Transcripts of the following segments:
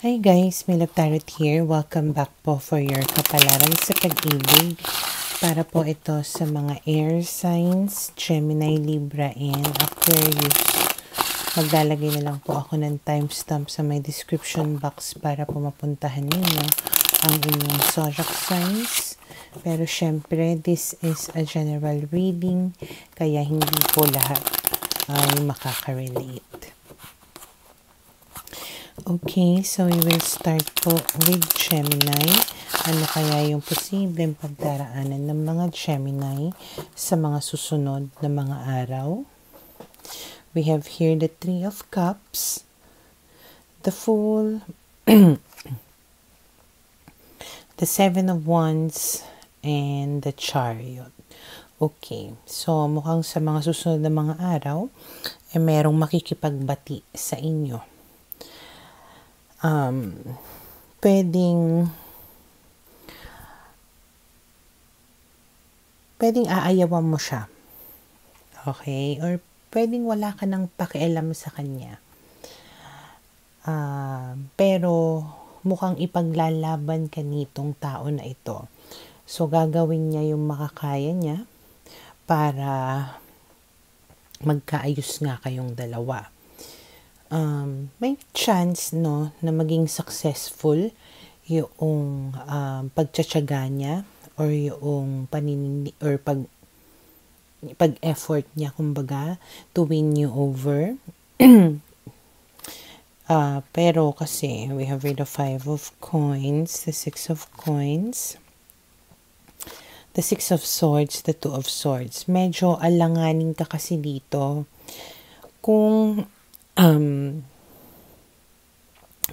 Hi guys, Milog Tarot here. Welcome back po for your kapalaran sa pag-ibig. Para po ito sa mga air signs, Gemini, Libra, and Aquarius. Maglalagay na lang po ako ng timestamp sa my description box para po mapuntahan ninyo ang inyong zodiac signs. Pero syempre, this is a general reading, kaya hindi po lahat ay makaka-relate. Okay, so we will start po with Gemini. Ano kaya yung posibleng pagdaraanan ng mga Gemini sa mga susunod na mga araw? We have here the Three of Cups, the Fool, the Seven of Wands, and the Chariot. Okay, so mukhang sa mga susunod na mga araw, merong makikipagbati sa inyo. Pwedeng aayawan mo siya. Okay? Or pwedeng wala ka ng pakialam sa kanya. Pero mukhang ipaglalaban ka nitong tao na ito. So, gagawin niya yung makakaya niya para magkaayos nga kayong dalawa. May chance no na maging successful yung pagtsatsaga niya or yung pag-effort niya kumbaga to win you over. Pero kasi we have the Five of Coins, the Six of Coins, the Six of Swords, the Two of Swords. Medyo alanganin ka kasi dito kung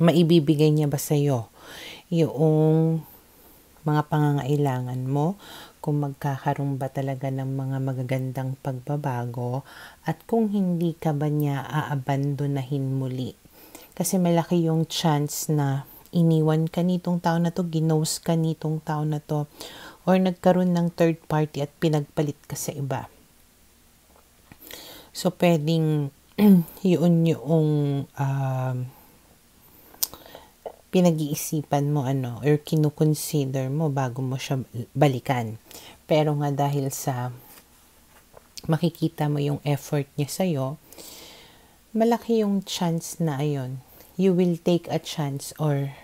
maibibigay niya ba sa'yo yung mga pangangailangan mo, kung magkakaroon ba talaga ng mga magagandang pagbabago, at kung hindi ka ba niya aabandonahin muli. Kasi malaki yung chance na iniwan ka nitong tao na to, ginost ka nitong tao na to, or nagkaroon ng third party at pinagpalit ka sa iba. So, pwedeng yun yung pinag-iisipan mo or kinukonsider mo bago mo siya balikan. Pero nga dahil sa makikita mo yung effort niya sa'yo, malaki yung chance na you will take a chance or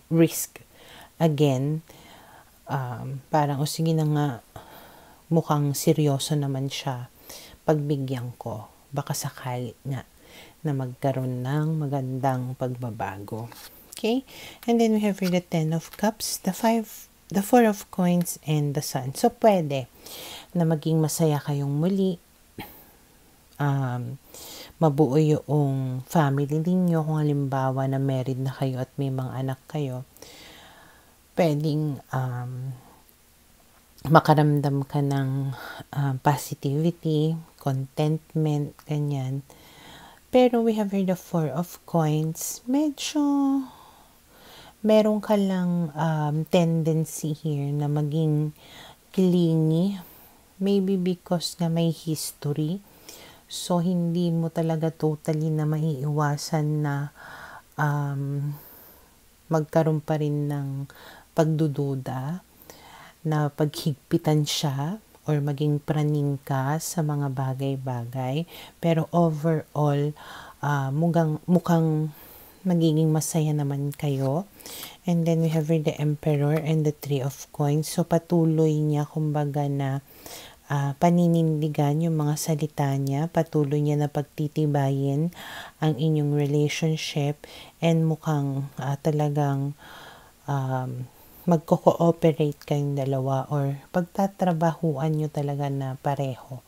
risk again. Parang sige na nga, mukhang seryoso naman siya, pagbigyan ko. Baka sakali nga na magkaroon ng magandang pagbabago. Okay? And then we have here the Ten of Cups, the Four of Coins, and the Sun. So, pwede na maging masaya kayong muli. Mabuo yung family ninyo. Kung halimbawa na married na kayo at may mga anak kayo, pwedeng makaramdam ka ng positivity, contentment, ganyan. Pero we have here the Four of Coins. Medyo meron ka lang tendency here na maging clingy. Maybe because na may history. So, hindi mo talaga totally na maiiwasan na magkaroon pa rin ng pagdududa, na paghigpitan siya or maging praning ka sa mga bagay-bagay. Pero overall, mukhang magiging masaya naman kayo. And then we have the Emperor and the Three of Coins. So patuloy niya kumbaga na paninindigan yung mga salita niya. Patuloy niya na pagtitibayin ang inyong relationship. And mukhang talagang magko-cooperate kayong dalawa or pagtatrabahuan nyo talaga na pareho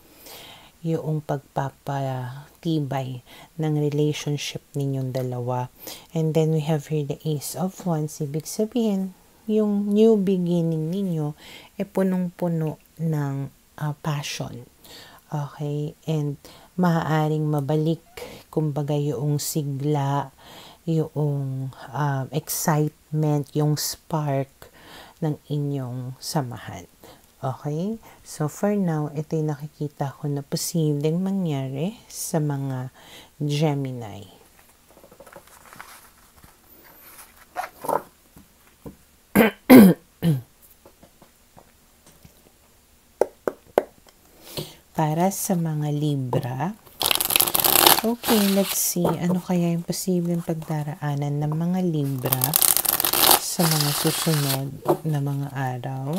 yung pagpapatibay ng relationship ninyong dalawa. And then we have here the Ace of Wands. Ibig sabihin, yung new beginning ninyo punong-puno ng passion. Okay? And maaaring mabalik kumbaga yung sigla, yung excitement, yung spark ng inyong samahan. Okay? So, for now, ito yung nakikita ko na posibleng mangyari sa mga Gemini. para sa mga Libra. Okay, let's see. Ano kaya yung posibleng pagdaraanan ng mga Libra sa mga susunod na mga araw?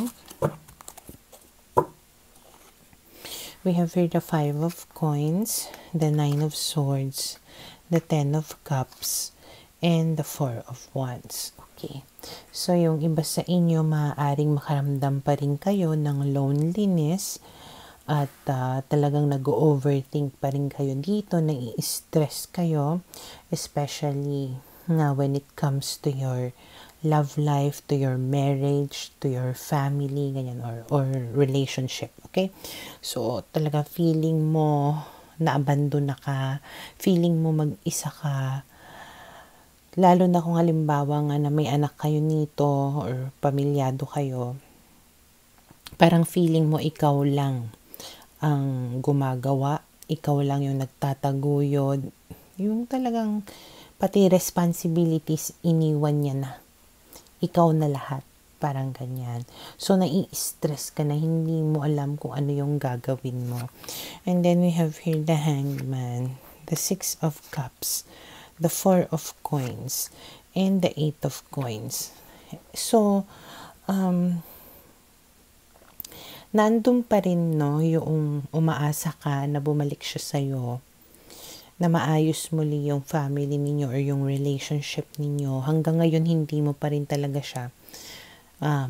We have here the 5 of Coins, the 9 of Swords, the 10 of Cups, and the 4 of Wands. Okay. So, yung iba sa inyo, maaaring makaramdam pa rin kayo ng loneliness at talagang nag-overthink pa rin kayo dito, nai-stress kayo, especially na when it comes to your love life, to your marriage, to your family, ganyan, or relationship, okay? So, talaga feeling mo na-abandon na ka, feeling mo mag-isa ka, lalo na kung halimbawa nga na may anak kayo nito or pamilyado kayo, parang feeling mo ikaw lang ang gumagawa, ikaw lang yung nagtataguyod, yung talagang pati responsibilities iniwan niya na. Ikaw na lahat, parang ganyan. So, nai-stress ka na, hindi mo alam kung ano yung gagawin mo. And then we have here the Hangman, the 6 of Cups, the 4 of Coins, and the 8 of Coins. So, nandun pa rin, no, yung umaasa ka na bumalik siya sa'yo, na maayos muli yung family ninyo or yung relationship ninyo. Hanggang ngayon, hindi mo pa rin talaga siya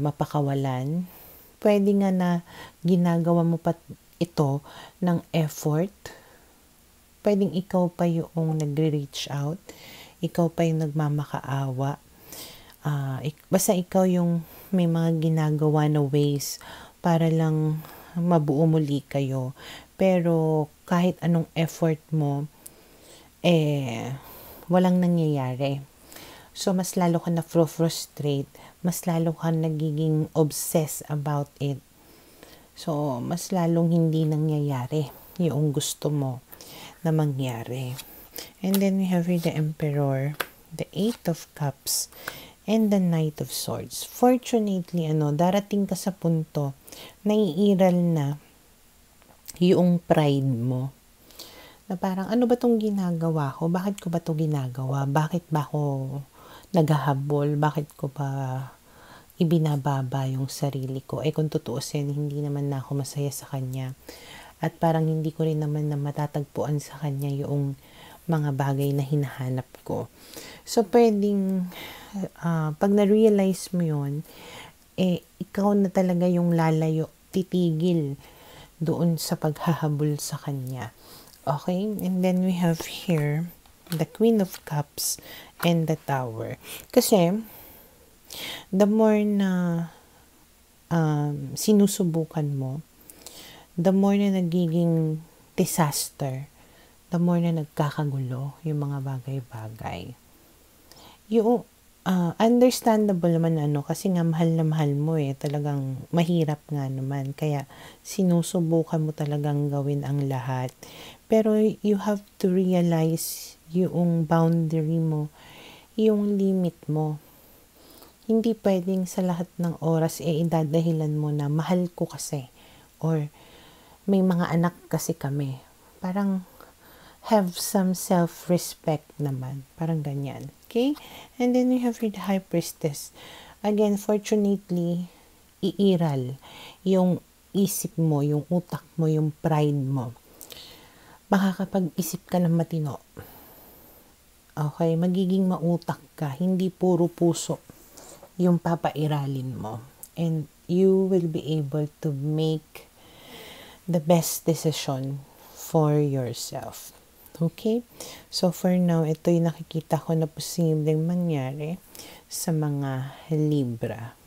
mapakawalan. Pwede nga na ginagawa mo pa ito ng effort. Pwedeng ikaw pa yung nagre-reach out. Ikaw pa yung nagmamakaawa. Basta ikaw yung may mga ginagawa na ways para lang mabuo muli kayo. Pero kahit anong effort mo, walang nangyayari. So, mas lalo ka na frustrate, mas lalo ka nagiging obsessed about it. So, mas lalong hindi nangyayari yung gusto mo na mangyari. And then we have here the Emperor, the 8 of Cups, and the Knight of Swords. Fortunately, darating ka sa punto, naiiral na yung pride mo. Na parang, ano ba tong ginagawa ko? Bakit ko ba to ginagawa? Bakit ba ako naghahabol? Bakit ko ba ibinababa yung sarili ko? Kung tutuusin, hindi naman na ako masaya sa kanya. At parang hindi ko rin naman na matatagpuan sa kanya yung mga bagay na hinahanap ko. So, pwedeng, pag na-realize mo yun, ikaw na talaga yung lalayo, titigil doon sa paghahabol sa kanya. Okay, and then we have here the Queen of Cups and the Tower. Kasi, the more na sinusubukan mo, the more na nagiging disaster, the more na nagkakagulo yung mga bagay-bagay. Yung understandable naman kasi nga mahal na mahal mo talagang mahirap nga naman. Kaya sinusubukan mo talagang gawin ang lahat. Pero you have to realize yung boundary mo, yung limit mo. Hindi pwedeng sa lahat ng oras idadahilan mo na mahal ko kasi or may mga anak kasi kami. Parang have some self-respect naman. Parang ganyan. Okay? And then we have the High Priestess. Again, fortunately, iiral yung isip mo, yung utak mo, yung pride mo. Makakapag-isip ka ng matino. Okay? Magiging mautak ka. Hindi puro puso yung papairalin mo. And you will be able to make the best decision for yourself. Okay? So, for now, ito yung nakikita ko na posibleng mangyari sa mga Libra.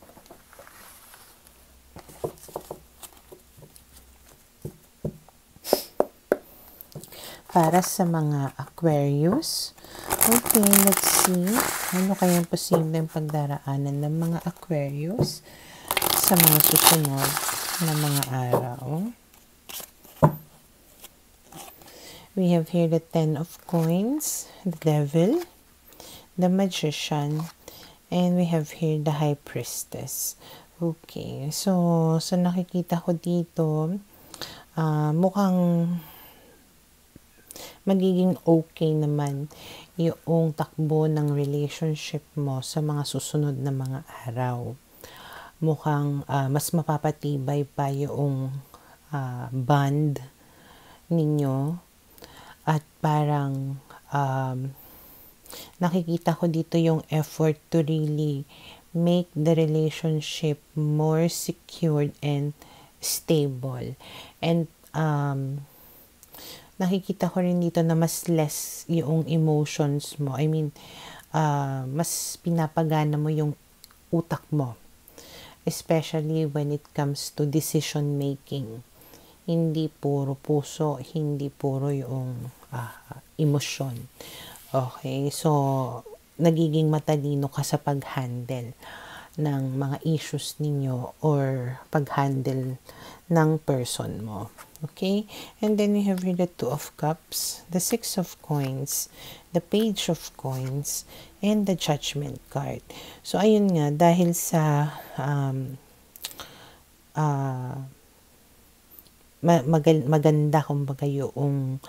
Para sa mga Aquarius, okay, let's see. Ano kaya ang posibleng pagdaraanan ng mga Aquarius sa mga susunod na mga araw? We have here the 10 of Coins, the Devil, the Magician, and we have here the High Priestess. Okay, so nakikita ko dito, mukhang magiging okay naman yung takbo ng relationship mo sa mga susunod na mga araw. Mukhang mas mapapatibay pa yung bond ninyo at parang nakikita ko dito yung effort to really make the relationship more secured and stable. And nakikita ko rin dito na mas less yung emotions mo. I mean, mas pinapagana mo yung utak mo. Especially when it comes to decision making. Hindi puro puso, hindi puro yung emosyon. Okay, so nagiging matalino ka sa pag-handle ng mga issues ninyo or pag-handle ng person mo. Okay? And then we have here the Two of Cups, the Six of Coins, the Page of Coins, and the Judgment card. So, ayun nga, dahil sa maganda kumbaga yung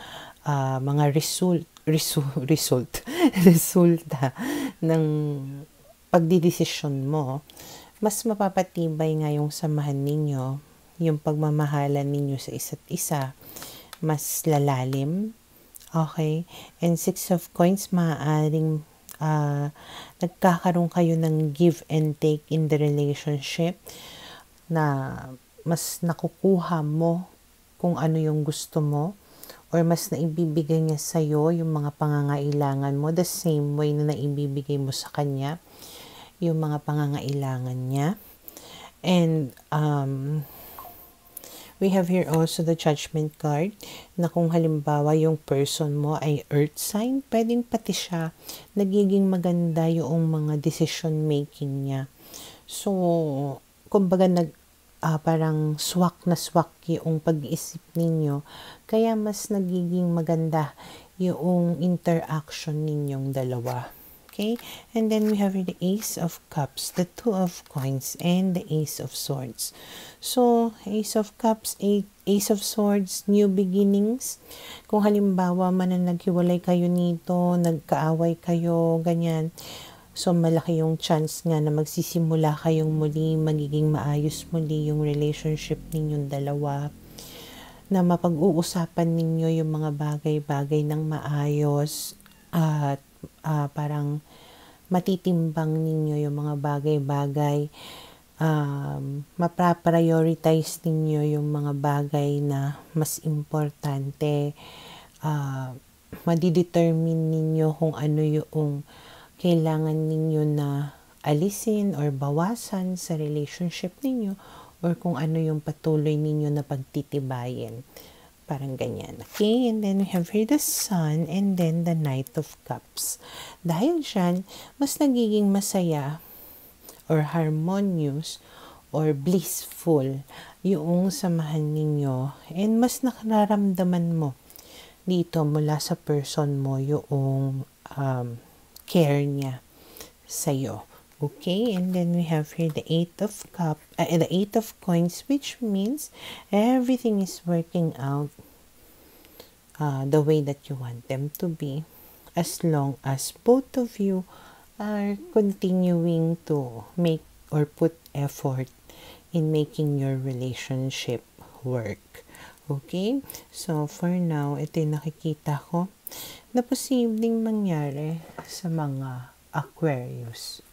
mga resulta ng pagdidesisyon mo, mas mapapatibay nga yung samahan ninyo, yung pagmamahalan ninyo sa isa't isa, mas lalalim. Okay? And Six of Coins, maaaring nagkakaroon kayo ng give and take in the relationship na mas nakukuha mo kung ano yung gusto mo or mas naibibigay niya sa'yo yung mga pangangailangan mo the same way na naibibigay mo sa kanya yung mga pangangailangan niya. And we have here also the Judgment card na kung halimbawa yung person mo ay earth sign, pwedeng pati siya nagiging maganda yung mga decision making niya. So, kumbaga parang swak na swak yung pag-iisip ninyo, kaya mas nagiging maganda yung interaction ninyong dalawa. Okay? And then we have the Ace of Cups, the Two of Coins, and the Ace of Swords. So, Ace of Cups, Ace of Swords, new beginnings. Kung halimbawa man na naghiwalay kayo nito, nagkaaway kayo, ganyan. So, malaki yung chance nga na magsisimula kayong muli, magiging maayos muli yung relationship ninyong dalawa. Na mapag-uusapan ninyo yung mga bagay-bagay ng maayos at parang matitimbang ninyo yung mga bagay-bagay, mapaprioritize ninyo yung mga bagay na mas importante, madidetermine ninyo kung ano yung kailangan ninyo na alisin or bawasan sa relationship ninyo or kung ano yung patuloy ninyo na pagtitibayin. Parang ganyan. Okay, and then we have here the Sun and then the Knight of Cups. Dahil dyan, mas nagiging masaya or harmonious or blissful yung samahan ninyo and mas nararamdaman mo dito mula sa person mo yung care niya sa'yo. Okay, and then we have here the Eight of Coins, which means everything is working out the way that you want them to be, as long as both of you are continuing to make or put effort in making your relationship work. Okay, so for now, ito yung nakikita ko na posibleng mangyari sa mga Aquarius.